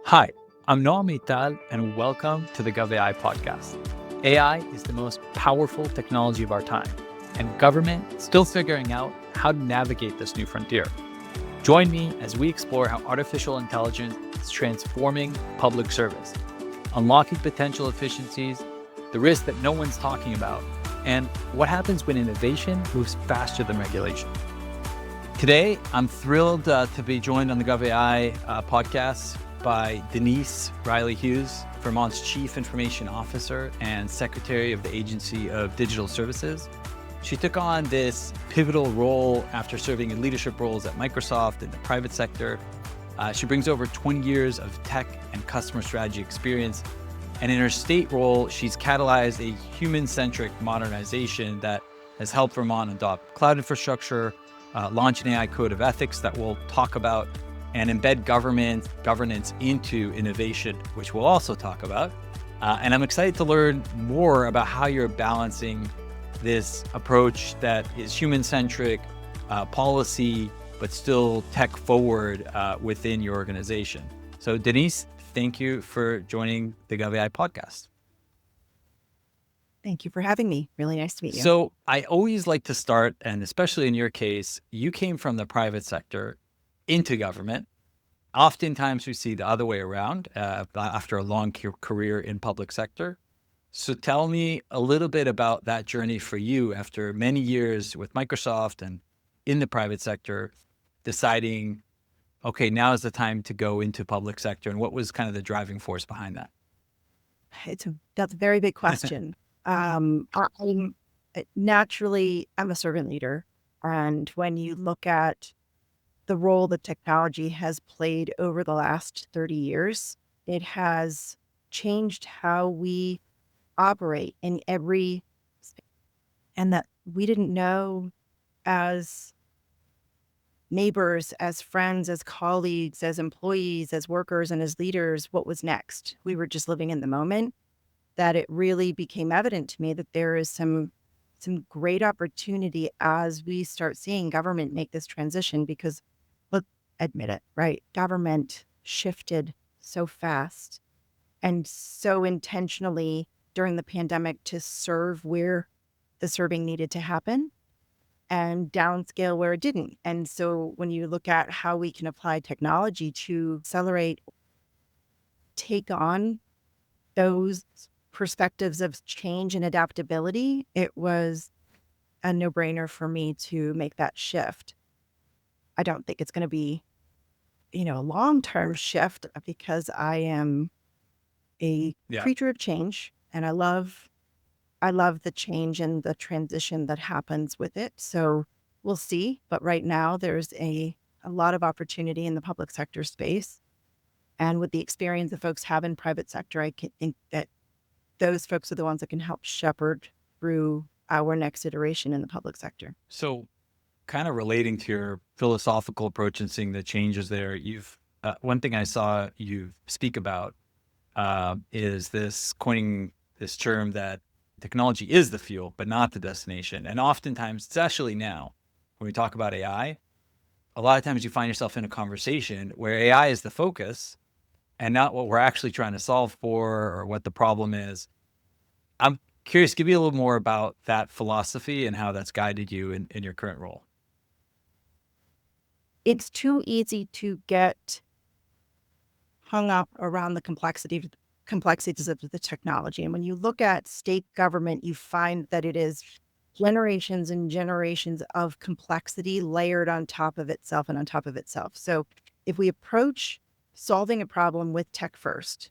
Hi, I'm Noam Ital, and welcome to the GovAI podcast. AI is the most powerful technology of our time, and government is still figuring out how to navigate this new frontier. Join me as we explore how artificial intelligence is transforming public service, unlocking potential efficiencies, the risks that no one's talking about, and what happens when innovation moves faster than regulation. Today, I'm thrilled to be joined on the GovAI podcast by Denise Reilly-Hughes, Vermont's Chief Information Officer and Secretary of the Agency of Digital Services. She took on this pivotal role after serving in leadership roles at Microsoft in the private sector. She brings over 20 years of tech and customer strategy experience. And in her state role, she's catalyzed a human-centric modernization that has helped Vermont adopt cloud infrastructure, launch an AI code of ethics that we'll talk about, and embed governance into innovation, which we'll also talk about. And I'm excited to learn more about how you're balancing this approach that is human-centric, policy, but still tech-forward within your organization. So Denise, thank you for joining the GovAI podcast. Thank you for having me. Really nice to meet you. So I always like to start, and especially in your case, you came from the private sector into government. Oftentimes we see the other way around after a long career in public sector. So tell me a little bit about that journey for you after many years with Microsoft and in the private sector, deciding, okay, now is the time to go into public sector. And what was kind of the driving force behind that? That's a very big question. I'm a servant leader. And when you look at the role that technology has played over the last 30 years, it has changed how we operate in every space. And that we didn't know as neighbors, as friends, as colleagues, as employees, as workers, and as leaders, what was next. We were just living in the moment. That it really became evident to me that there is some great opportunity as we start seeing government make this transition, because let's admit it, right? Government shifted so fast and so intentionally during the pandemic to serve where the serving needed to happen and downscale where it didn't. And so when you look at how we can apply technology to accelerate, take on those perspectives of change and adaptability, it was a no-brainer for me to make that shift. I don't think it's going to be, a long-term shift, because I am a creature of change, and I love the change and the transition that happens with it. So we'll see. But right now there's a lot of opportunity in the public sector space. And with the experience that folks have in private sector, I can think that those folks are the ones that can help shepherd through our next iteration in the public sector. So kind of relating to your philosophical approach and seeing the changes there, one thing I saw you speak about is coining this term that technology is the fuel, but not the destination. And oftentimes, especially now, when we talk about AI, a lot of times you find yourself in a conversation where AI is the focus and not what we're actually trying to solve for or what the problem is. I'm curious, give me a little more about that philosophy and how that's guided you in your current role. It's too easy to get hung up around the complexities of the technology. And when you look at state government, you find that it is generations and generations of complexity layered on top of itself and on top of itself. So if we approach solving a problem with tech first,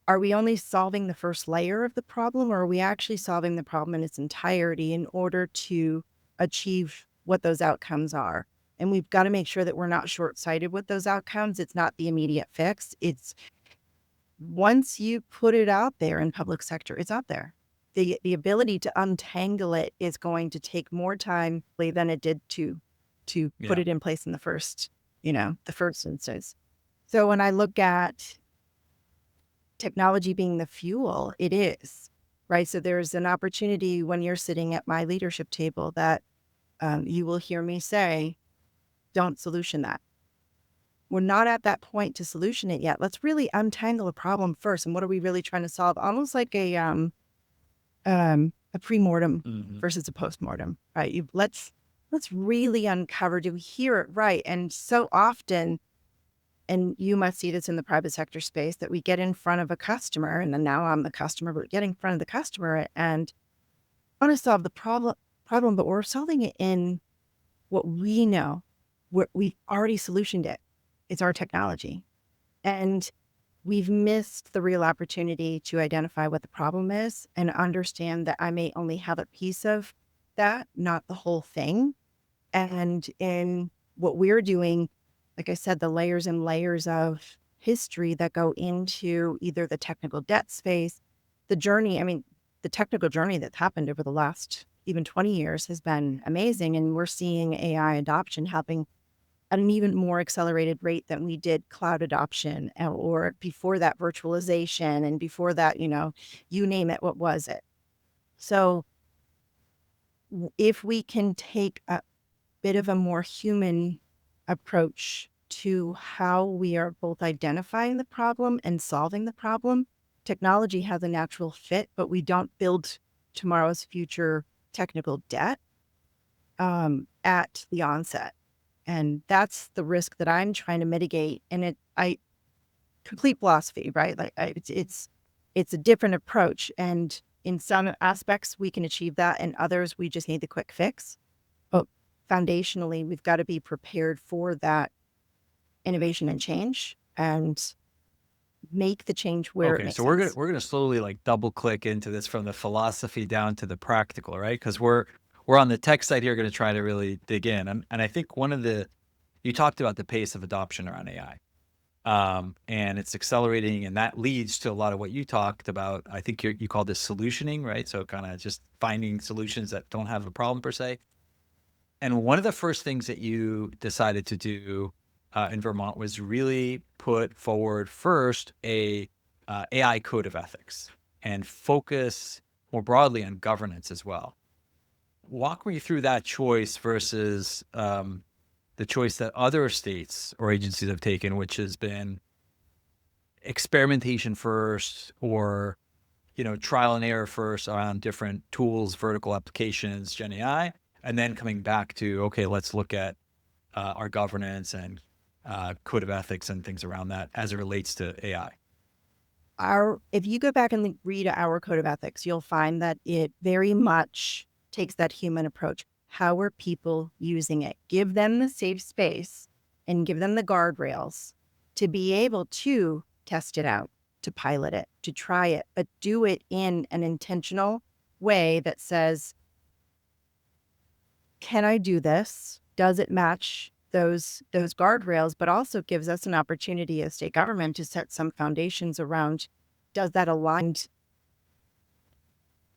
are we only solving the first layer of the problem, or are we actually solving the problem in its entirety in order to achieve what those outcomes are? And we've got to make sure that we're not short-sighted with those outcomes. It's not the immediate fix. It's once you put it out there in public sector, it's out there. The ability to untangle it is going to take more time than it did to put it in place in the first instance. So when I look at technology being the fuel, it is, right? So there's an opportunity when you're sitting at my leadership table that you will hear me say, don't solution that. we're not at that point to solution it yet. Let's really untangle a problem first. And what are we really trying to solve? Almost like a pre-mortem Mhm. versus a post-mortem, right? Let's really uncover, do we hear it right? And so often, and you must see this in the private sector space, that we get in front of a customer, and then now I'm the customer, but getting in front of the customer and want to solve the problem, but we're solving it in what we know. We've already solutioned it. It's our technology. And we've missed the real opportunity to identify what the problem is and understand that I may only have a piece of that, not the whole thing. And in what we're doing, like I said, the layers and layers of history that go into either the technical debt space, the journey. I mean, the technical journey that's happened over the last even 20 years has been amazing. And we're seeing AI adoption happening at an even more accelerated rate than we did cloud adoption, or before that virtualization, and before that, you name it, what was it? So if we can take a bit of a more human approach to how we are both identifying the problem and solving the problem, technology has a natural fit, but we don't build tomorrow's future technical debt at the onset. And that's the risk that I'm trying to mitigate. And complete philosophy, right? Like it's a different approach. And in some aspects we can achieve that. In others, we just need the quick fix. But foundationally, we've got to be prepared for that innovation and change and make the change where it Okay, makes so we're gonna sense. we're gonna slowly like double click into this from the philosophy down to the practical, right? Because we're on the tech side here, going to try to really dig in, and I think one of the you talked about the pace of adoption around AI, and it's accelerating, and that leads to a lot of what you talked about. I think you called this solutioning, right? So kind of just finding solutions that don't have a problem per se. And one of the first things that you decided to do in Vermont was really put forward first a AI code of ethics and focus more broadly on governance as well. Walk me through that choice versus the choice that other states or agencies have taken, which has been experimentation first, or trial and error first around different tools, vertical applications, Gen AI, and then coming back to, okay, let's look at our governance and code of ethics and things around that as it relates to AI. If you go back and read our code of ethics, you'll find that it very much takes that human approach. How are people using it? Give them the safe space and give them the guardrails to be able to test it out, to pilot it, to try it, but do it in an intentional way that says, can I do this? Does it match those guardrails? But also gives us an opportunity as state government to set some foundations around, does that align?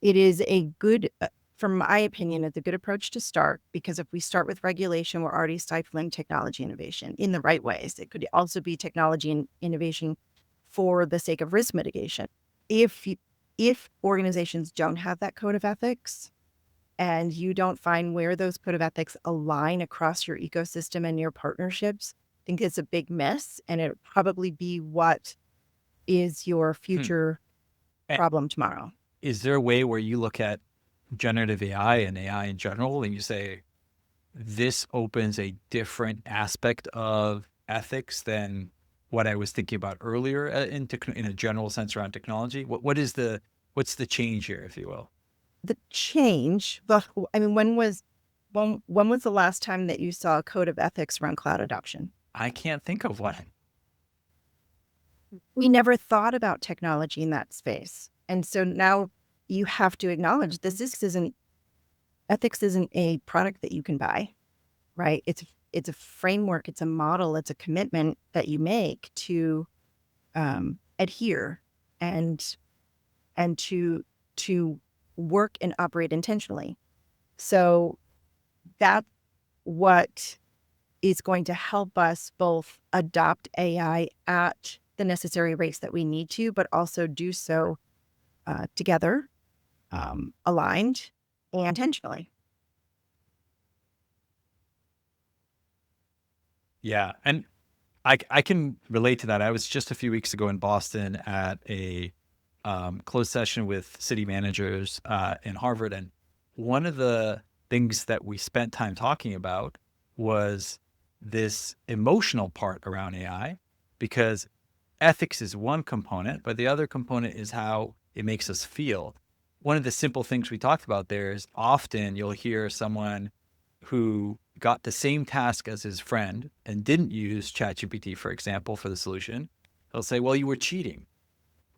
It is a good, from my opinion, it's a good approach to start, because if we start with regulation, we're already stifling technology innovation in the right ways. It could also be technology and innovation for the sake of risk mitigation. If organizations don't have that code of ethics, and you don't find where those code of ethics align across your ecosystem and your partnerships, I think it's a big miss, and it would probably be what is your Hmm. future And problem tomorrow. is there a way where you look at generative AI and AI in general and you say, this opens a different aspect of ethics than what I was thinking about earlier in a general sense around technology? What's the change here, if you will? The change, but I mean, when was the last time that you saw a code of ethics around cloud adoption? I can't think of one. We never thought about technology in that space. And so now you have to acknowledge ethics isn't a product that you can buy, right? It's a framework, it's a model, it's a commitment that you make to adhere and to work and operate intentionally. So that's what is going to help us both adopt AI at the necessary rates that we need to, but also do so together, aligned, and intentionally. Yeah. And I can relate to that. I was just a few weeks ago in Boston at a closed session with city managers in Harvard, and one of the things that we spent time talking about was this emotional part around AI, because ethics is one component, but the other component is how it makes us feel. One of the simple things we talked about there is often you'll hear someone who got the same task as his friend and didn't use ChatGPT, for example, for the solution. They'll say, "Well, you were cheating."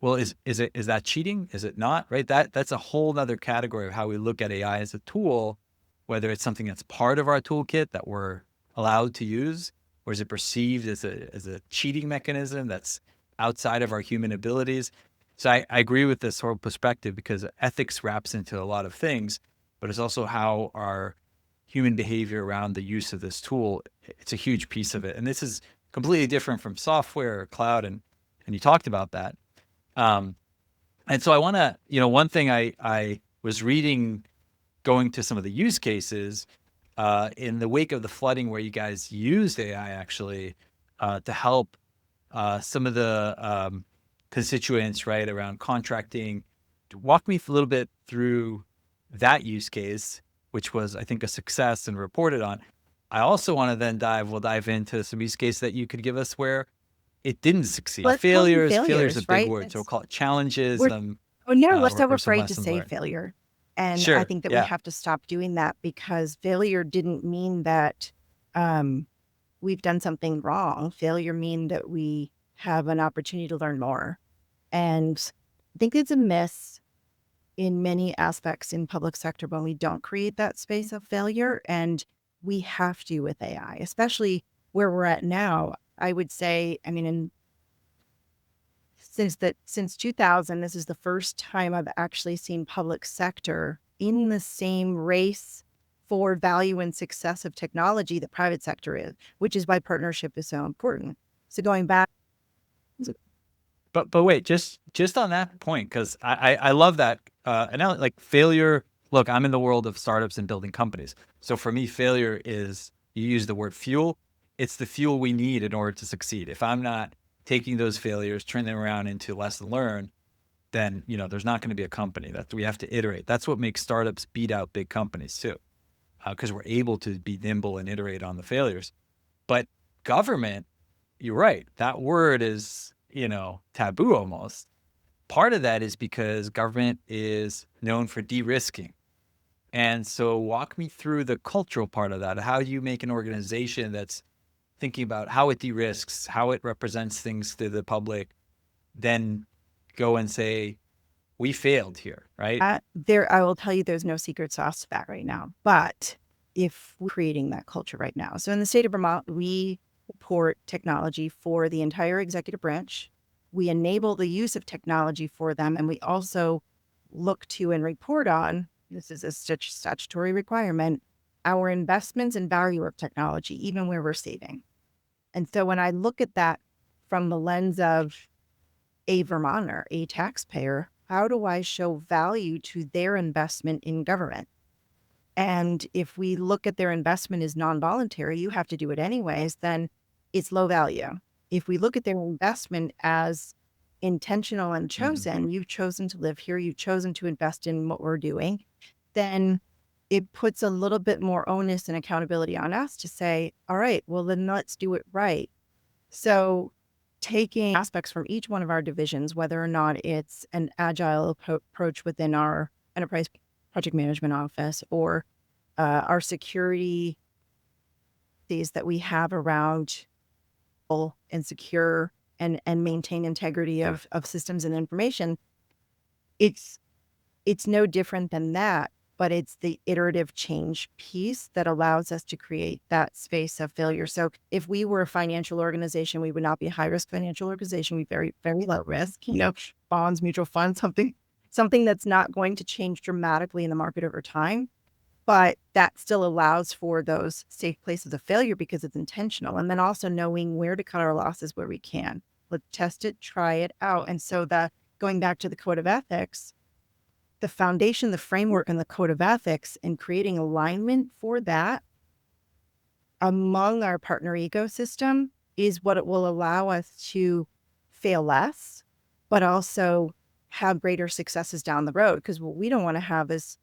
Well, is that cheating? Is it not? Right? That's a whole other category of how we look at AI as a tool, whether it's something that's part of our toolkit that we're allowed to use, or is it perceived as a cheating mechanism that's outside of our human abilities? So I agree with this whole perspective, because ethics wraps into a lot of things, but it's also how our human behavior around the use of this tool. It's a huge piece of it. And this is completely different from software or cloud. And you talked about that. Um, and so I want to, one thing I was reading, going to some of the use cases in the wake of the flooding, where you guys used AI actually to help some of the constituents, right, around contracting. Walk me a little bit through that use case, which was, I think, a success and reported on. I also want to then we'll dive into some use case that you could give us where it didn't succeed. Let's call them Failure is a failures, big right? word. So we'll call it challenges, We're oh no, let's not or some afraid to lessons say learned. failure. And I Sure. think that we Yeah. have to stop doing that, because failure didn't mean that um, we've done something wrong. Failure mean that we have an opportunity to learn more. And I think it's a miss in many aspects in public sector when we don't create that space of failure. And we have to with AI, especially where we're at now. I would say, I mean, since 2000, this is the first time I've actually seen public sector in the same race for value and success of technology that private sector is, which is why partnership is so important. So going back, But wait, just on that point, because I love that like failure. Look, I'm in the world of startups and building companies. So for me, failure is, you use the word fuel. It's the fuel we need in order to succeed. If I'm not taking those failures, turning them around into lesson learned, then there's not going to be a company. That we have to iterate. That's what makes startups beat out big companies too, because we're able to be nimble and iterate on the failures. But government, you're right. That word is, taboo almost. Part of that is because government is known for de-risking. And so walk me through the cultural part of that. How do you make an organization that's thinking about how it de-risks, how it represents things to the public, then go and say, we failed here, right? I will tell you, there's no secret sauce to that right now. But if we're creating that culture right now, so in the state of Vermont, we support technology for the entire executive branch. We enable the use of technology for them, and we also look to and report on, this is a statutory requirement, our investments and value of technology, even where we're saving. And so when I look at that from the lens of a Vermonter, a taxpayer, how do I show value to their investment in government? And if we look at their investment as non-voluntary, you have to do it anyways, then it's low value. If we look at their investment as intentional and chosen, you've chosen to live here, you've chosen to invest in what we're doing, then it puts a little bit more onus and accountability on us to say, all right, well, then let's do it right. So taking aspects from each one of our divisions, whether or not it's an agile approach within our enterprise project management office or our security that we have around and secure and maintain integrity of systems and information, it's no different than that, but it's the iterative change piece that allows us to create that space of failure. So if we were a financial organization, we would not be a high risk financial organization. We'd be very, very low risk, bonds, mutual funds, something that's not going to change dramatically in the market over time. But that still allows for those safe places of failure because it's intentional. And then also knowing where to cut our losses where we can. Let's test it, try it out. And so going back to the code of ethics, the foundation, the framework, and the code of ethics, and creating alignment for that among our partner ecosystem is what it will allow us to fail less, but also have greater successes down the road. Because what we don't want to have is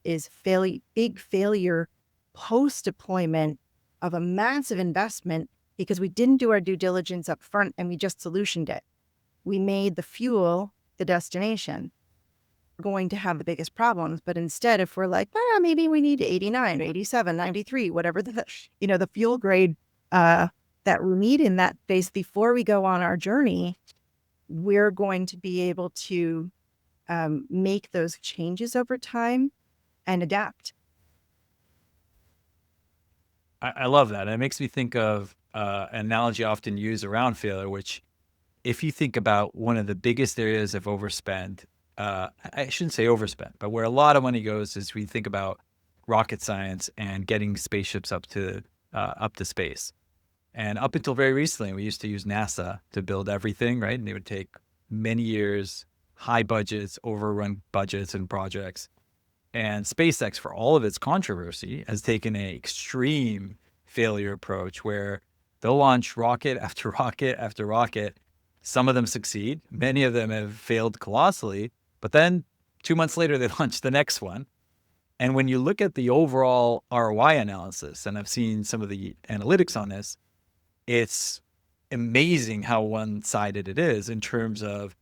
big failure post deployment of a massive investment because we didn't do our due diligence up front and we just solutioned it. We made the fuel the destination. We're going to have the biggest problems. But instead, if we're like, maybe we need 89, 87, 93, whatever the fuel grade that we need in that phase before we go on our journey, we're going to be able to make those changes over time and adapt. I love that. And it makes me think of an analogy I often used around failure, which if you think about one of the biggest areas of overspend, I shouldn't say overspend, but where a lot of money goes is we think about rocket science and getting spaceships up to space. And up until very recently, we used to use NASA to build everything, right? And it would take many years, high budgets, overrun budgets and projects. And SpaceX, for all of its controversy, has taken an extreme failure approach where they'll launch rocket after rocket after rocket. Some of them succeed. Many of them have failed colossally. But then 2 months later, they launch the next one. And when you look at the overall ROI analysis, and I've seen some of the analytics on this, it's amazing how one-sided it is in terms of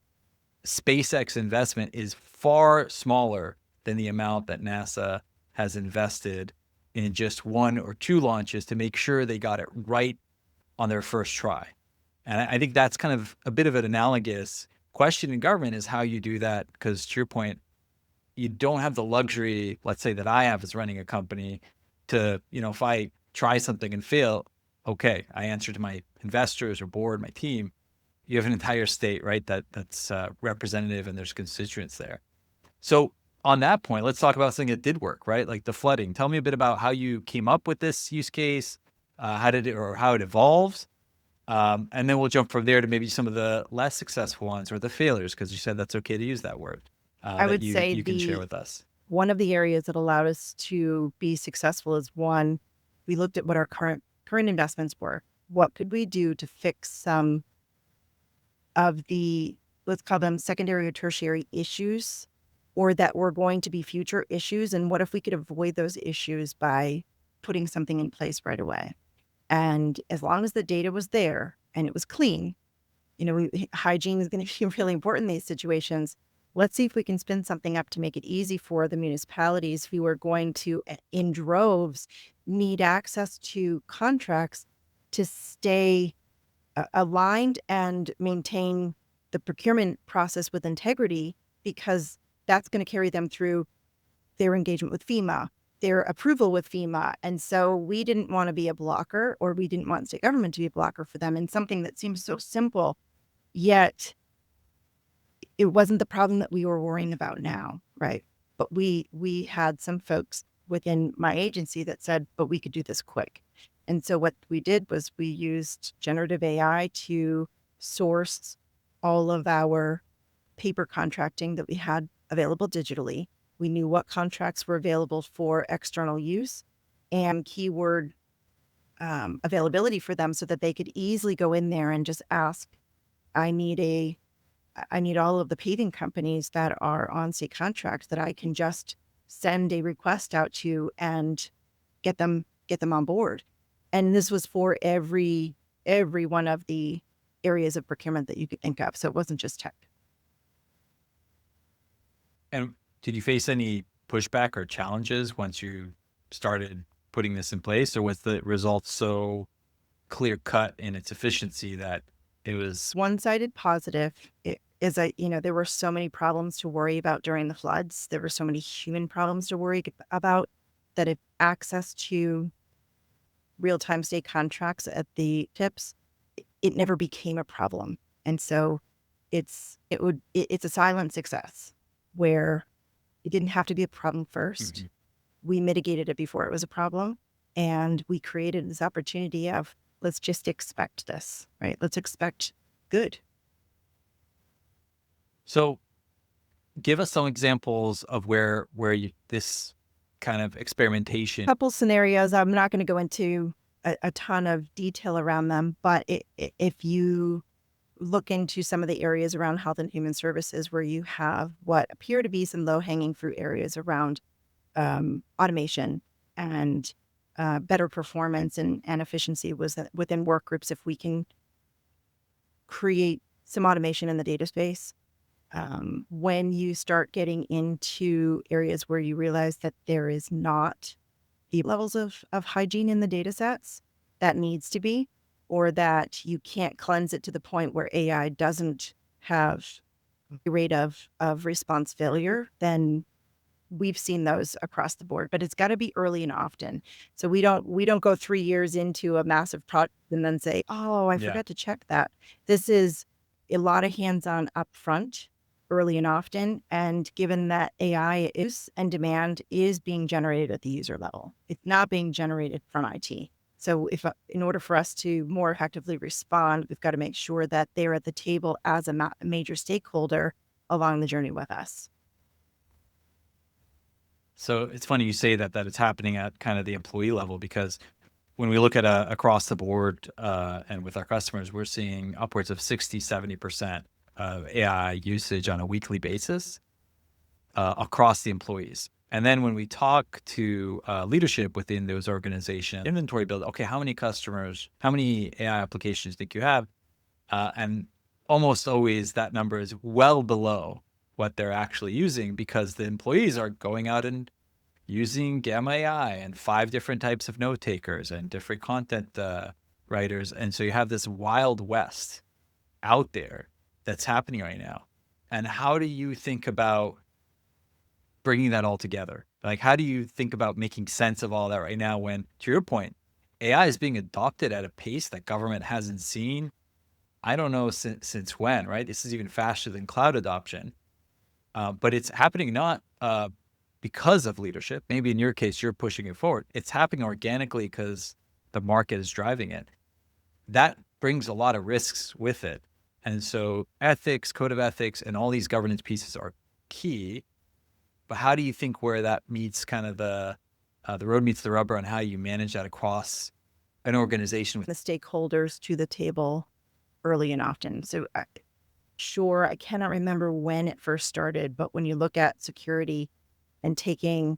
SpaceX investment is far smaller than the amount that NASA has invested in just 1 or 2 launches to make sure they got it right on their first try. And I think that's kind of a bit of an analogous question in government is how you do that. Because to your point, you don't have the luxury, let's say that I have as running a company to, if I try something and fail, okay, I answer to my investors or board, my team. You have an entire state, right? That's representative and there's constituents there. So on that point, let's talk about something that did work, right? Like the flooding. Tell me a bit about how you came up with this use case, how it evolves. And then we'll jump from there to maybe some of the less successful ones or the failures, because you said that's okay to use that word. I would say you can share with us. One of the areas that allowed us to be successful is one, we looked at what our current investments were. What could we do to fix some of the, let's call them secondary or tertiary issues, or that were going to be future issues? And what if we could avoid those issues by putting something in place right away? And as long as the data was there and it was clean, hygiene is going to be really important in these situations. Let's see if we can spin something up to make it easy for the municipalities who are going to, in droves, need access to contracts to stay aligned and maintain the procurement process with integrity, because that's going to carry them through their engagement with FEMA, their approval with FEMA. And so we didn't want to be a blocker, or we didn't want state government to be a blocker for them in something that seems so simple, yet it wasn't the problem that we were worrying about now, right? But we had some folks within my agency that said, but we could do this quick. And so what we did was we used generative AI to source all of our paper contracting that we had available digitally. We knew what contracts were available for external use and keyword availability for them, so that they could easily go in there and just ask, I need all of the paving companies that are on state contracts that I can just send a request out to and get them on board. And this was for every one of the areas of procurement that you could think of. So it wasn't just tech. And did you face any pushback or challenges once you started putting this in place, or was the result so clear cut in its efficiency that it was one-sided positive? There were so many problems to worry about during the floods. There were so many human problems to worry about, that if access to real-time state contracts at the tips, it never became a problem. And so it's a silent success where it didn't have to be a problem first. Mm-hmm. We mitigated it before it was a problem. And we created this opportunity of, let's just expect this, right? Let's expect good. So give us some examples of where this kind of experimentation. Couple scenarios. I'm not going to go into a ton of detail around them. But if you look into some of the areas around health and human services where you have what appear to be some low-hanging fruit areas around automation and better performance and efficiency within work groups, if we can create some automation in the data space. When you start getting into areas where you realize that there is not the levels of hygiene in the data sets that needs to be, or that you can't cleanse it to the point where AI doesn't have a rate of response failure, then we've seen those across the board. But it's got to be early and often. So we don't go 3 years into a massive project and then say, oh, I Yeah. forgot to check that. This is a lot of hands-on upfront, early and often. And given that AI is and demand is being generated at the user level, it's not being generated from IT. So if in order for us to more effectively respond, we've got to make sure that they're at the table as a major stakeholder along the journey with us. So it's funny you say that it's happening at kind of the employee level, because when we look at across the board and with our customers, we're seeing upwards of 60-70% of AI usage on a weekly basis across the employees. And then when we talk to leadership within those organizations, inventory build, okay, how many customers, how many AI applications do you think you have? And almost always that number is well below what they're actually using, because the employees are going out and using Gamma AI and 5 different types of note takers and different content writers. And so you have this wild west out there that's happening right now. And how do you think about bringing that all together? Like, how do you think about making sense of all that right now when, to your point, AI is being adopted at a pace that government hasn't seen? I don't know since when, right? This is even faster than cloud adoption. But it's happening not because of leadership. Maybe in your case, you're pushing it forward. It's happening organically because the market is driving it. That brings a lot of risks with it. And so ethics, code of ethics, and all these governance pieces are key. But how do you think where that meets kind of the road meets the rubber, and how you manage that across an organization? The stakeholders to the table early and often. So sure, I cannot remember when it first started, but when you look at security and taking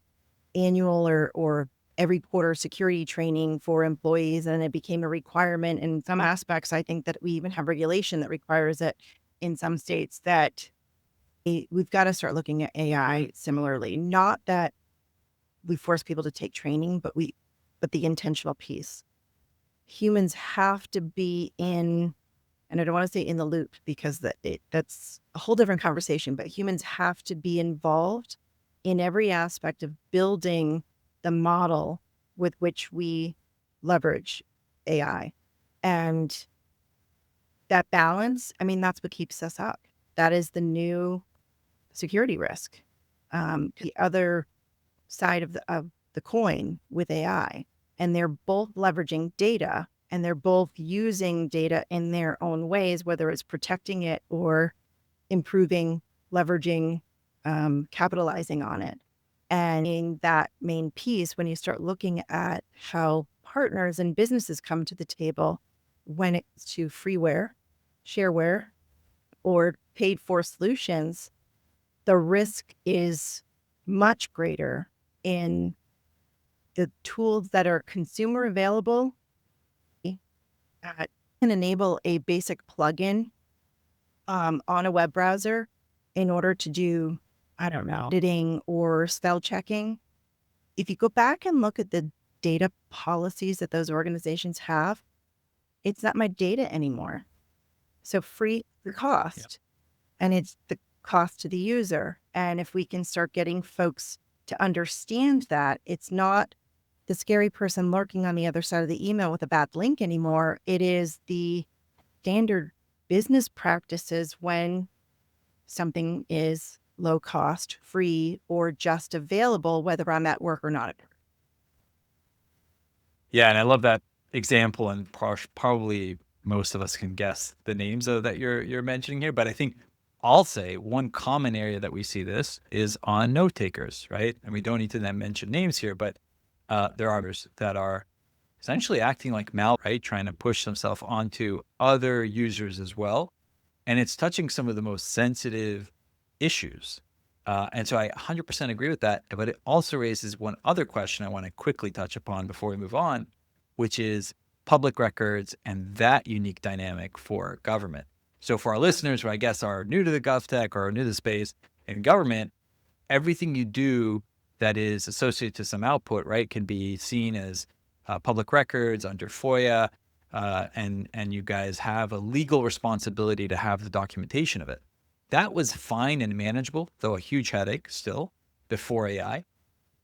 annual or every quarter security training for employees, and it became a requirement in some aspects. I think that we even have regulation that requires it in some states, that we've got to start looking at AI similarly. Not that we force people to take training, but the intentional piece. Humans have to be in, and I don't want to say in the loop because that's a whole different conversation, but humans have to be involved in every aspect of building the model with which we leverage AI. And that balance, I mean, that's what keeps us up. That is the new security risk. The other side of the coin with AI, and they're both leveraging data, and they're both using data in their own ways, whether it's protecting it or improving, leveraging, capitalizing on it. And in that main piece, when you start looking at how partners and businesses come to the table when it's to freeware, shareware, or paid for solutions, the risk is much greater in the tools that are consumer available, can enable a basic plugin on a web browser in order to do, I don't know, editing or spell checking. If you go back and look at the data policies that those organizations have, it's not my data anymore. So free the cost, and it's the cost to the user. And if we can start getting folks to understand that it's not the scary person lurking on the other side of the email with a bad link anymore, it is the standard business practices when something is low cost, free, or just available, whether I'm at work or not at work. Yeah, and I love that example, and probably most of us can guess the names that you're mentioning here. But I think I'll say one common area that we see this is on note takers, right? And we don't need to then mention names here, but there are others that are essentially acting like right? Trying to push themselves onto other users as well. And it's touching some of the most sensitive issues. And so I 100% agree with that. But it also raises one other question I want to quickly touch upon before we move on, which is public records and that unique dynamic for government. So for our listeners who I guess are new to the GovTech or new to the space in government, everything you do that is associated to some output, right, can be seen as public records under FOIA, and you guys have a legal responsibility to have the documentation of it. That was fine and manageable, though a huge headache still before AI.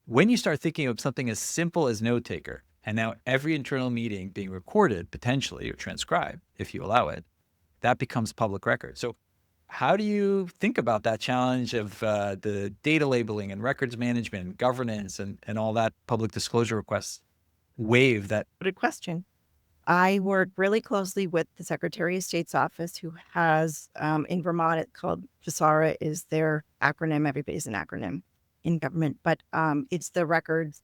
When you start thinking of something as simple as note taker, and now every internal meeting being recorded potentially or transcribed, if you allow it, that becomes public record. So how do you think about that challenge of the data labeling and records management and governance and all that public disclosure requests wave that? Good question. I work really closely with the Secretary of State's office, who has in Vermont, it's called FSARA is their acronym. Everybody's an acronym in government, but it's the records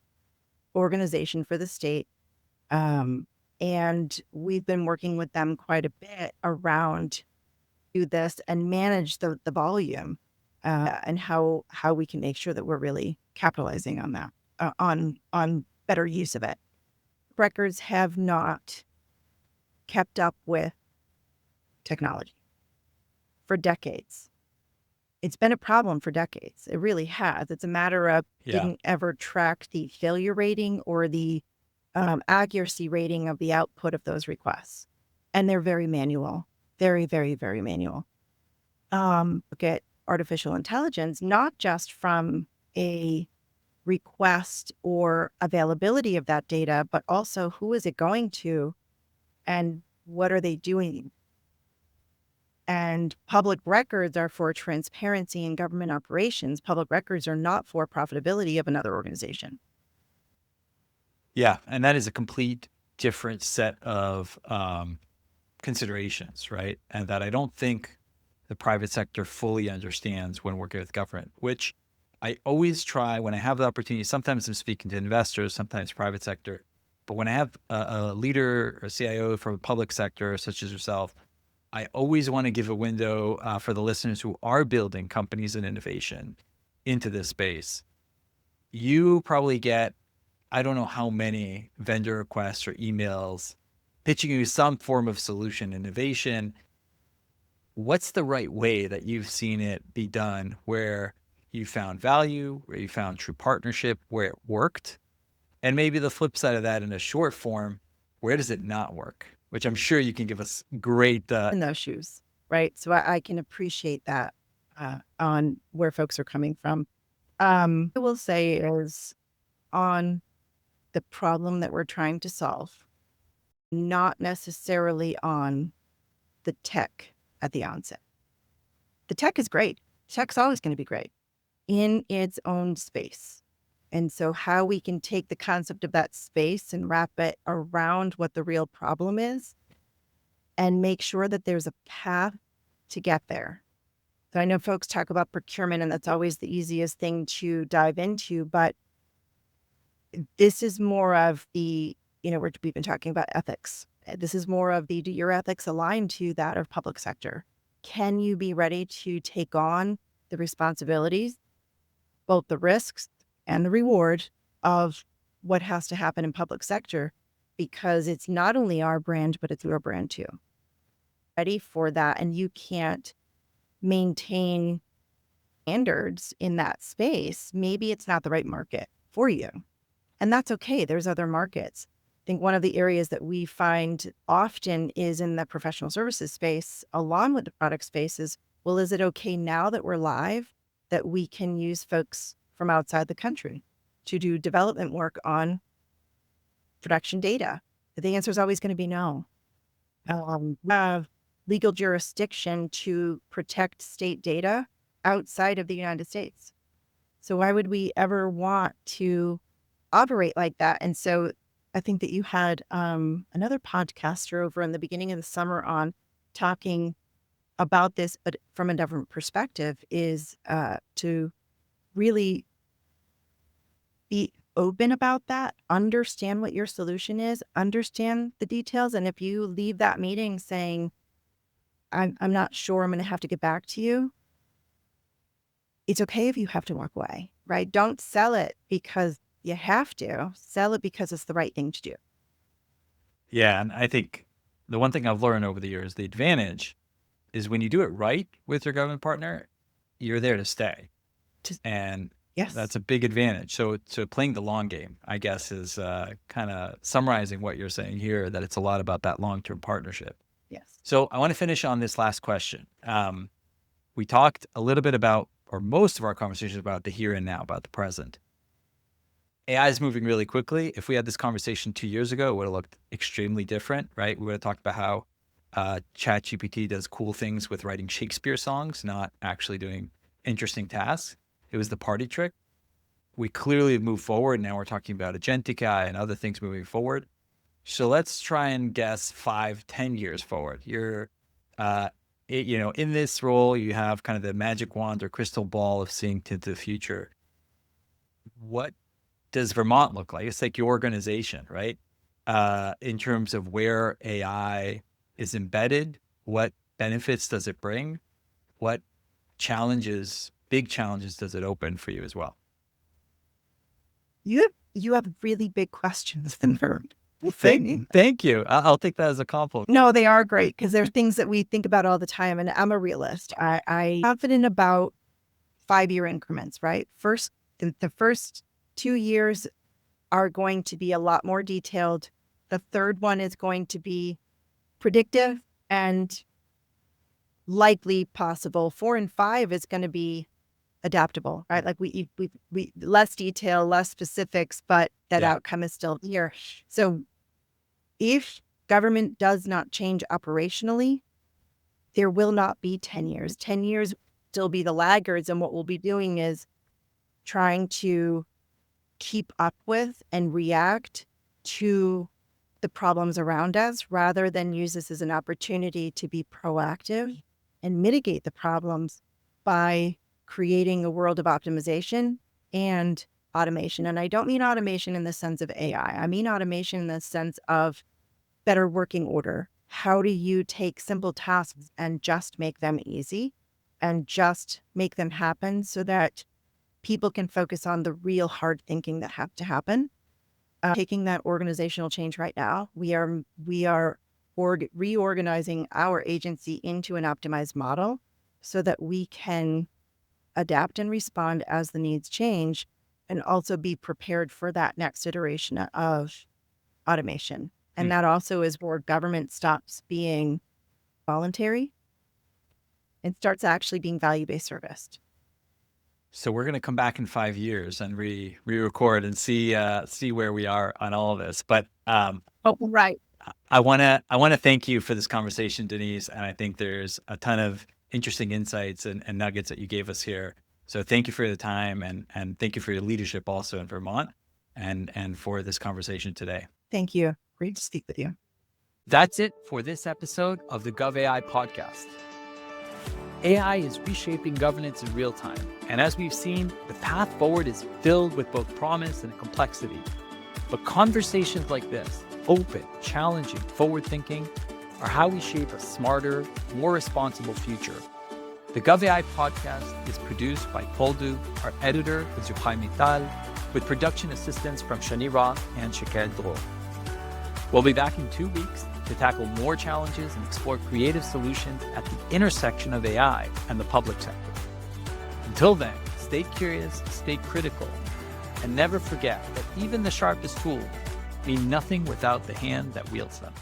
organization for the state. And we've been working with them quite a bit around do this and manage the volume and how we can make sure that we're really capitalizing on that, on better use of it. Records have not kept up with technology for decades. It's been a problem for decades. It really has. It's a matter of didn't ever track the failure rating or the accuracy rating of the output of those requests. And they're very manual, very, very, very manual. Look at artificial intelligence, not just from a request or availability of that data, but also who is it going to and what are they doing? And public records are for transparency in government operations. Public records are not for profitability of another organization. Yeah, and that is a complete different set of considerations, right? And that I don't think the private sector fully understands when working with government, which I always try when I have the opportunity. Sometimes I'm speaking to investors, sometimes private sector. But when I have a leader or CIO from a public sector, such as yourself, I always want to give a window for the listeners who are building companies and innovation into this space. You probably get, I don't know how many vendor requests or emails pitching you some form of solution innovation. What's the right way that you've seen it be done where you found value, where you found true partnership, where it worked? And maybe the flip side of that in a short form, where does it not work? Which I'm sure you can give us great. In those shoes, right? So I can appreciate that on where folks are coming from. I will say is on the problem that we're trying to solve, not necessarily on the tech at the onset. The tech is great. Tech's always going to be great in its own space. And so how we can take the concept of that space and wrap it around what the real problem is and make sure that there's a path to get there. So I know folks talk about procurement, and that's always the easiest thing to dive into, but this is more of the, we've been talking about ethics. This is more of the, do your ethics align to that of public sector? Can you be ready to take on the responsibilities, both the risks and the reward of what has to happen in public sector? Because it's not only our brand, but it's your brand too. Ready for that. And you can't maintain standards in that space. Maybe it's not the right market for you. And that's okay. There's other markets. I think one of the areas that we find often is in the professional services space, along with the product spaces. Well, is it okay now that we're live that we can use folks from outside the country to do development work on production data? The answer is always going to be no. We have legal jurisdiction to protect state data outside of the United States. So why would we ever want to operate like that? And so I think that you had another podcaster over in the beginning of the summer on talking about this, but from a different perspective, is to really open about that, understand what your solution is, understand the details. And if you leave that meeting saying, I'm not sure, I'm going to have to get back to you, it's okay if you have to walk away, right? Don't sell it because you have to. Sell it because it's the right thing to do. Yeah, and I think the one thing I've learned over the years, the advantage is when you do it right with your government partner, you're there to stay. And Yes. that's a big advantage. So playing the long game, I guess, is kind of summarizing what you're saying here, that it's a lot about that long-term partnership. Yes. So I want to finish on this last question. We talked a little bit about, or most of our conversations about the here and now, about the present. AI is moving really quickly. If we had this conversation 2 years ago, it would have looked extremely different, right? We would have talked about how ChatGPT does cool things with writing Shakespeare songs, not actually doing interesting tasks. It was the party trick. We clearly have moved forward. Now we're talking about agentic AI and other things moving forward. So let's try and guess 5-10 years forward. You're, in this role, you have kind of the magic wand or crystal ball of seeing to the future. What does Vermont look like? It's like your organization, right? In terms of where AI is embedded, what benefits does it bring? What big challenges does it open for you as well? You have really big questions in there. Thank you. I'll take that as a compliment. No, they are great because they're things that we think about all the time. And I'm a realist. I'm confident about 5-year increments, right? The first 2 years are going to be a lot more detailed. The third one is going to be predictive and likely possible. 4 and 5 is going to be adaptable, right? Like we less detail, less specifics, but that outcome is still here. So if government does not change operationally, there will not be 10 years. 10 years still be the laggards. And what we'll be doing is trying to keep up with and react to the problems around us rather than use this as an opportunity to be proactive and mitigate the problems by creating a world of optimization and automation. And I don't mean automation in the sense of AI. I mean automation in the sense of better working order. How do you take simple tasks and just make them easy and just make them happen so that people can focus on the real hard thinking that have to happen? Taking that organizational change right now, we are reorganizing our agency into an optimized model so that we can adapt and respond as the needs change and also be prepared for that next iteration of automation. And that also is where government stops being voluntary and starts actually being value-based serviced. So we're going to come back in 5 years and re-record and see where we are on all of this. But Right. I want to thank you for this conversation, Denise. And I think there's a ton of interesting insights and nuggets that you gave us here. So thank you for the time and thank you for your leadership also in Vermont and for this conversation today. Thank you. Great to speak with you. That's it for this episode of the GovAI podcast. AI is reshaping governance in real time. And as we've seen, the path forward is filled with both promise and complexity. But conversations like this, open, challenging, forward-thinking, are how we shape a smarter, more responsible future. The GovAI podcast is produced by Poldu, our editor is Yochai Mital, with production assistance from Shani Roth and Shakel Dror. We'll be back in 2 weeks to tackle more challenges and explore creative solutions at the intersection of AI and the public sector. Until then, stay curious, stay critical, and never forget that even the sharpest tools mean nothing without the hand that wields them.